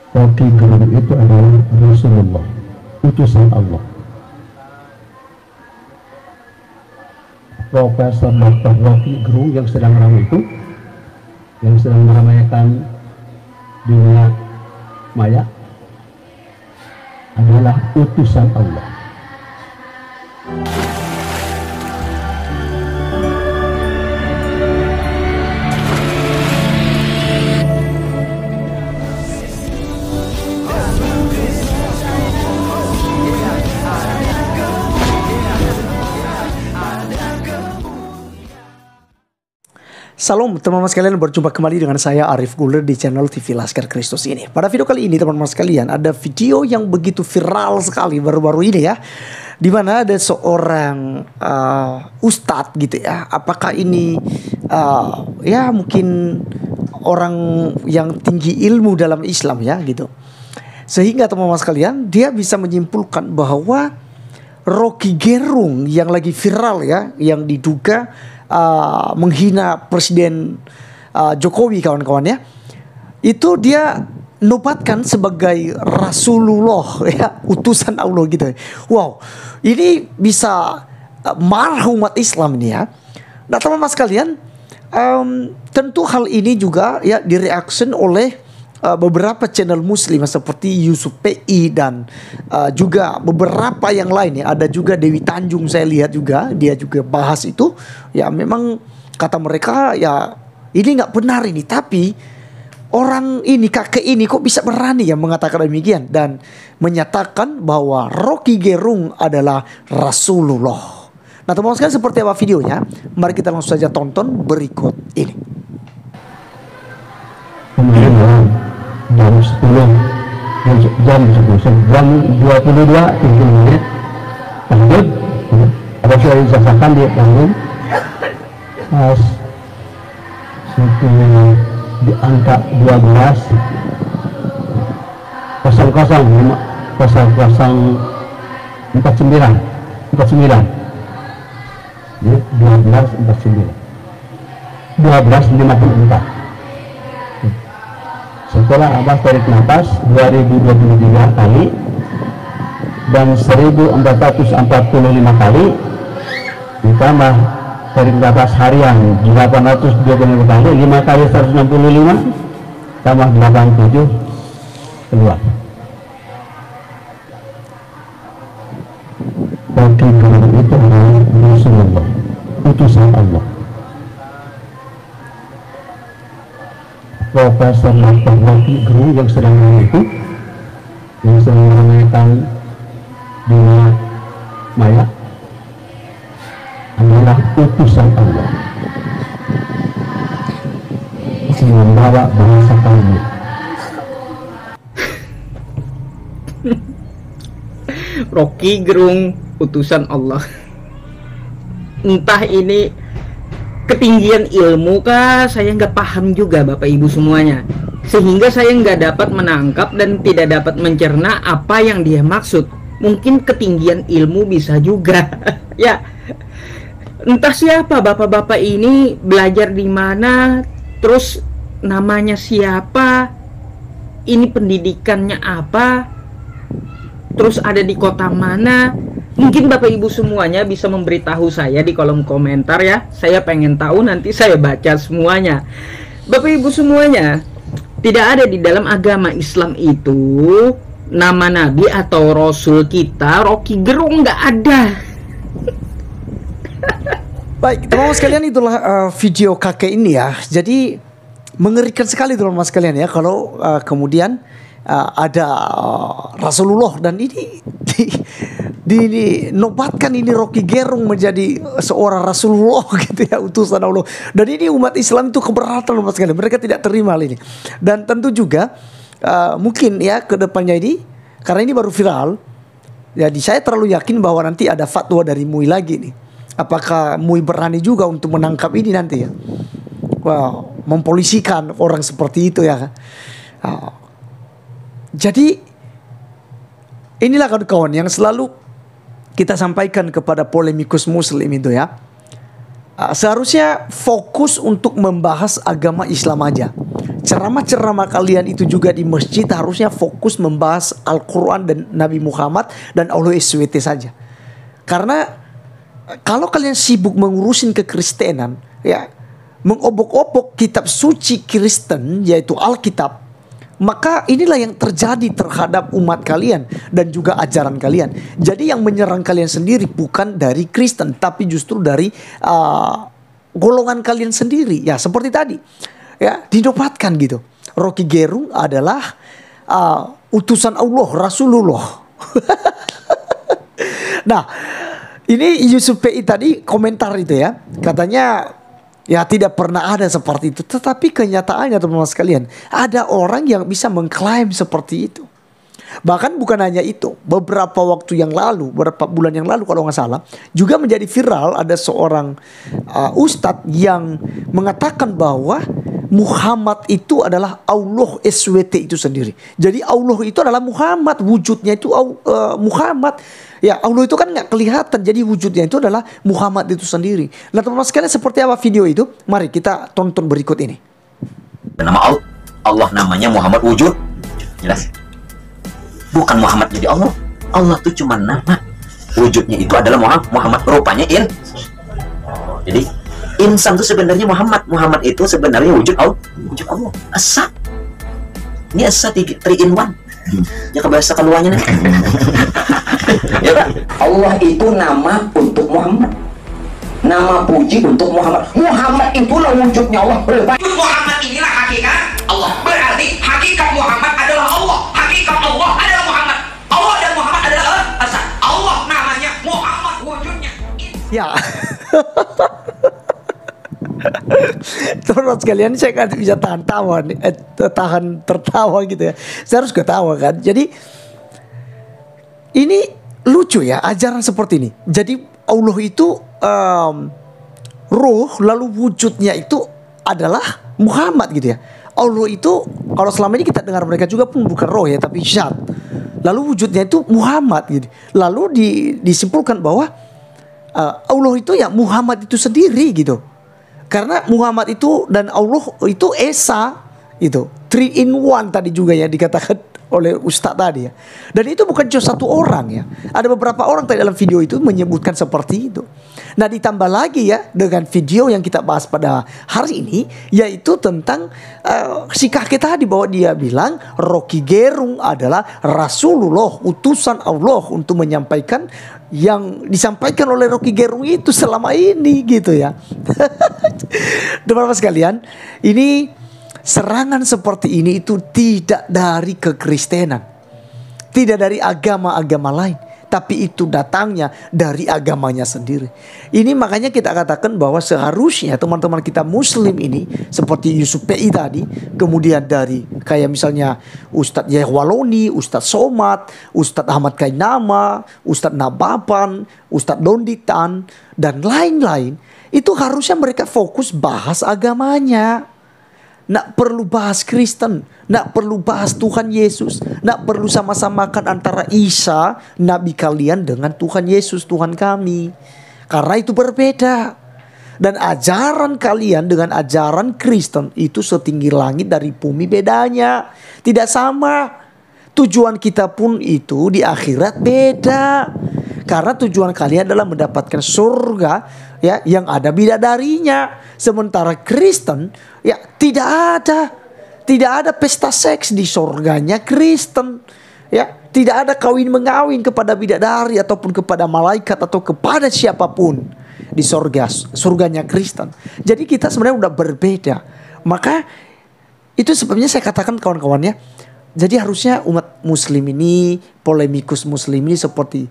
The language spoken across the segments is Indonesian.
Rocky Gerung itu adalah Rasulullah, utusan Allah. Profesor Dr. Rocky Gerung yang sedang ramai itu, yang sedang meramaikan dunia maya, adalah utusan Allah. Salam teman-teman sekalian, berjumpa kembali dengan saya Arif Guler di channel TV Laskar Kristus ini. Pada video kali ini teman-teman sekalian, ada video yang begitu viral sekali baru-baru ini ya, dimana ada seorang ustadz gitu ya. Apakah ini ya mungkin orang yang tinggi ilmu dalam Islam ya gitu, sehingga teman-teman sekalian dia bisa menyimpulkan bahwa Rocky Gerung yang lagi viral ya, yang diduga menghina Presiden Jokowi kawan-kawan ya, itu dia nobatkan sebagai Rasulullah ya, utusan Allah gitu. Wow, ini bisa marah umat Islam ini ya. Nah teman-teman sekalian, tentu hal ini juga ya direaction oleh beberapa channel muslim seperti Yusuf PI dan juga beberapa yang lain ya. Ada juga Dewi Tanjung, saya lihat juga dia juga bahas itu ya. Memang kata mereka ya ini nggak benar ini, tapi orang ini, kakek ini kok bisa berani ya mengatakan demikian dan menyatakan bahwa Rocky Gerung adalah Rasulullah. Nah teman-teman sekalian, seperti apa videonya? Mari kita langsung saja tonton berikut ini. Jam 10, jam 22 menit lanjut, ada saya disaksikan di lanjut pas di angka 12 49 12:54. Setelah Abbas tarik nafas 2023 kali dan 1445 kali, ditambah tarik nafas harian 825 kali, 5 kali 165 tambah 87 keluar. Rocky Gerung itu adalah Rasulullah, utusan Allah. Profesor Dr. Rocky Gerung yang sedang ramai itu, yang sedang meramaikan dunia maya, adalah utusan Allah yang membawa bahasa kamu. Rocky Gerung utusan Allah. Entah ini ketinggian ilmu kah, saya nggak paham juga Bapak Ibu semuanya, sehingga saya nggak dapat menangkap dan tidak dapat mencerna apa yang dia maksud. Mungkin ketinggian ilmu bisa juga ya, entah siapa bapak-bapak ini, belajar di mana, terus namanya siapa, ini pendidikannya apa, terus ada di kota mana. Mungkin Bapak Ibu semuanya bisa memberitahu saya di kolom komentar ya. Saya pengen tahu, nanti saya baca semuanya. Bapak Ibu semuanya, tidak ada di dalam agama Islam itu nama Nabi atau Rasul kita Rocky Gerung, nggak ada. Baik teman-teman sekalian, itulah video kakek ini ya. Jadi mengerikan sekali teman-teman sekalian ya, kalau kemudian ada Rasulullah dan ini dinobatkan ini Rocky Gerung menjadi seorang Rasulullah gitu ya, utusan Allah. Dan ini umat Islam itu keberatan umat sekalian, mereka tidak terima hal ini. Dan tentu juga mungkin ya ke depannya ini, karena ini baru viral, jadi saya terlalu yakin bahwa nanti ada fatwa dari MUI lagi nih. Apakah MUI berani juga untuk menangkap ini nanti ya? Wow, mempolisikan orang seperti itu ya. Jadi inilah kawan-kawan yang selalu kita sampaikan kepada polemikus muslim itu ya. Seharusnya fokus untuk membahas agama Islam aja. ceramah-ceramah kalian itu juga di masjid harusnya fokus membahas Al-Quran dan Nabi Muhammad dan Allah SWT saja. Karena kalau kalian sibuk mengurusin kekristenan, ya, mengobok-obok kitab suci Kristen yaitu Alkitab, maka inilah yang terjadi terhadap umat kalian dan juga ajaran kalian. Jadi yang menyerang kalian sendiri bukan dari Kristen, tapi justru dari golongan kalian sendiri. Ya seperti tadi, ya dinobatkan gitu. Rocky Gerung adalah utusan Allah, Rasulullah. Nah, ini Yusuf PI tadi komentar itu ya, katanya ya tidak pernah ada seperti itu. Tetapi kenyataannya teman-teman sekalian, ada orang yang bisa mengklaim seperti itu. Bahkan bukan hanya itu, beberapa waktu yang lalu, beberapa bulan yang lalu kalau nggak salah, juga menjadi viral ada seorang ustadz yang mengatakan bahwa Muhammad itu adalah Allah SWT itu sendiri. Jadi Allah itu adalah Muhammad, wujudnya itu Muhammad. Ya Allah itu kan nggak kelihatan, jadi wujudnya itu adalah Muhammad itu sendiri. Nah teman-teman sekalian, seperti apa video itu? Mari kita tonton berikut ini. Nama Allah namanya Muhammad wujud, jelas. Bukan Muhammad jadi Allah. Allah itu cuma nama. Wujudnya itu adalah Muhammad, rupanya jadi insan itu sebenarnya Muhammad. Muhammad itu sebenarnya wujud Allah. Wujud Allah. Asa. Ini asa 3 in 1. Ya kebahasa keluarnya nih. Ya kan? Allah itu nama untuk Muhammad. Nama puji untuk Muhammad. Muhammad itulah wujudnya Allah. Muhammad inilah hakikat Allah. Berarti hakikat Muhammad adalah Allah. Hakikat Allah adalah Muhammad. Allah dan Muhammad adalah asal. Allah namanya, Muhammad wujudnya. Ya. Terus sekalian, saya kan bisa tahan tawa, tahan tertawa gitu ya. Saya harus ketawa kan. Jadi ini lucu ya ajaran seperti ini. Jadi Allah itu roh, lalu wujudnya itu adalah Muhammad gitu ya. Allah itu kalau selama ini kita dengar mereka juga pun bukan roh ya, tapi zat. Lalu wujudnya itu Muhammad gitu. Lalu disimpulkan bahwa Allah itu ya Muhammad itu sendiri gitu. Karena Muhammad itu dan Allah itu Esa itu 3 in 1 tadi juga ya dikatakan oleh Ustadz tadi ya. Dan itu bukan cuma satu orang ya. Ada beberapa orang tadi dalam video itu menyebutkan seperti itu. Nah ditambah lagi ya dengan video yang kita bahas pada hari ini, yaitu tentang si kakek tadi, bahwa dia bilang Rocky Gerung adalah Rasulullah, utusan Allah untuk menyampaikan yang disampaikan oleh Rocky Gerung itu selama ini gitu ya. Teman-teman sekalian, ini serangan seperti ini itu tidak dari kekristenan, tidak dari agama-agama lain, tapi itu datangnya dari agamanya sendiri. Ini makanya kita katakan bahwa seharusnya teman-teman kita Muslim ini seperti Yusuf PI tadi, kemudian dari kayak misalnya Ustadz Yahwaloni, Ustadz Somad, Ustadz Ahmad Kainama, Ustadz Nababan, Ustadz Donditan, dan lain-lain, itu harusnya mereka fokus bahas agamanya. Nak perlu bahas Kristen, nak perlu bahas Tuhan Yesus, nak perlu sama-samakan antara Isa, Nabi kalian, dengan Tuhan Yesus, Tuhan kami. Karena itu berbeda. Dan ajaran kalian dengan ajaran Kristen itu setinggi langit dari bumi bedanya. Tidak sama. Tujuan kita pun itu di akhirat beda. Karena tujuan kalian adalah mendapatkan surga ya yang ada bidadarinya. Sementara Kristen ya tidak ada pesta seks di surganya Kristen. Ya, tidak ada kawin mengawin kepada bidadari ataupun kepada malaikat atau kepada siapapun di surganya Kristen. Jadi kita sebenarnya udah berbeda. Maka itu sebabnya saya katakan kawan-kawannya, jadi harusnya umat Muslim ini, polemikus Muslim ini seperti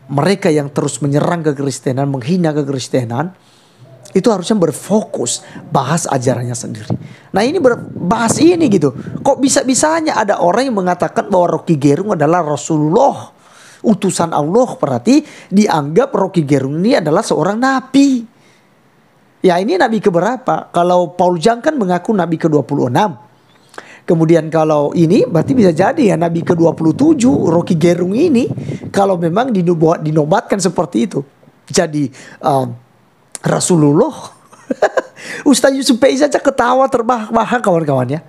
mereka yang terus menyerang kekristenan, menghina kekristenan, itu harusnya berfokus bahas ajarannya sendiri. Nah ini bahas ini gitu. Kok bisa-bisanya ada orang yang mengatakan bahwa Rocky Gerung adalah Rasulullah, utusan Allah, berarti dianggap Rocky Gerung ini adalah seorang nabi. Ya ini nabi keberapa? Kalau Paul Jang kan mengaku nabi ke-26. Kemudian kalau ini berarti bisa jadi ya nabi ke-27 Rocky Gerung ini, kalau memang dinobatkan seperti itu jadi Rasulullah. Ustaz Yusuf Pei saja ketawa terbahak-bahak kawan-kawan ya,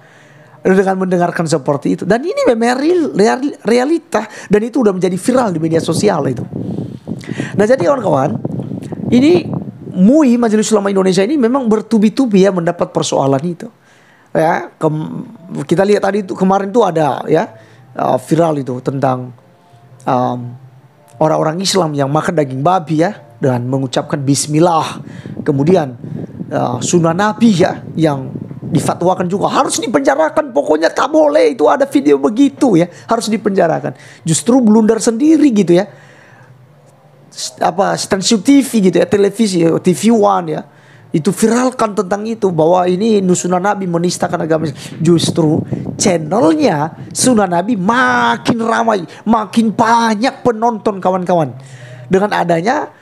dengan mendengarkan seperti itu. Dan ini memang realita, dan itu udah menjadi viral di media sosial itu. Nah jadi kawan-kawan, ini MUI Majelis Ulama Indonesia ini memang bertubi-tubi ya mendapat persoalan itu. Ya, kita lihat tadi itu kemarin tuh ada ya viral itu tentang orang-orang Islam yang makan daging babi ya dengan mengucapkan Bismillah. Kemudian sunnah Nabi ya yang difatwakan juga harus dipenjarakan, pokoknya tak boleh, itu ada video begitu ya, harus dipenjarakan. Justru blunder sendiri gitu ya, stasiun TV gitu ya, televisi TV One ya, itu viralkan tentang itu bahwa ini sunnah Nabi menistakan agama. Justru channelnya sunnah Nabi makin ramai, makin banyak penonton kawan-kawan dengan adanya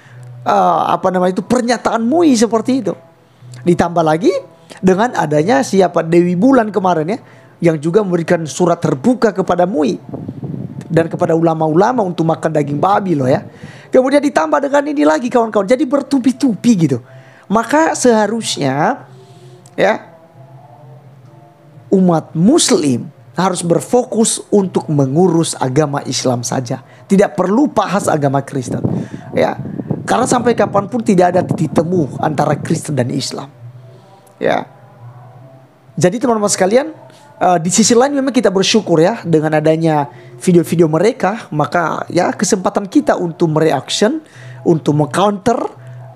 pernyataan MUI seperti itu. Ditambah lagi dengan adanya Dewi Bulan kemarin ya, yang juga memberikan surat terbuka kepada MUI dan kepada ulama-ulama untuk makan daging babi loh ya. Kemudian ditambah dengan ini lagi kawan-kawan, jadi bertubi-tubi gitu. Maka seharusnya ya umat muslim harus berfokus untuk mengurus agama Islam saja, tidak perlu bahas agama Kristen ya, karena sampai kapanpun tidak ada titik temu antara Kristen dan Islam ya. Jadi teman-teman sekalian, di sisi lain memang kita bersyukur ya dengan adanya video-video mereka, maka ya kesempatan kita untuk mereaction, untuk mengcounter,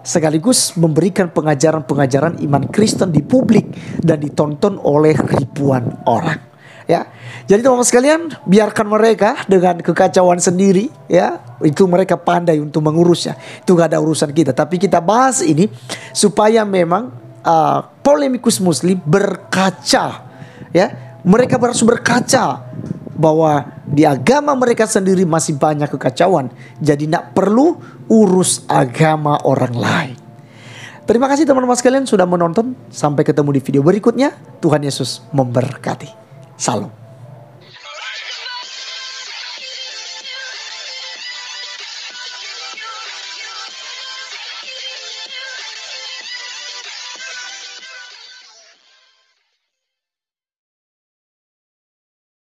sekaligus memberikan pengajaran-pengajaran iman Kristen di publik dan ditonton oleh ribuan orang ya. Jadi teman-teman sekalian, biarkan mereka dengan kekacauan sendiri ya, itu mereka pandai untuk mengurusnya, itu gak ada urusan kita. Tapi kita bahas ini supaya memang polemikus muslim berkaca ya, mereka harus berkaca bahwa di agama mereka sendiri masih banyak kekacauan, jadi tidak perlu urus agama orang lain. Terima kasih teman-teman sekalian sudah menonton, sampai ketemu di video berikutnya. Tuhan Yesus memberkati. Salam.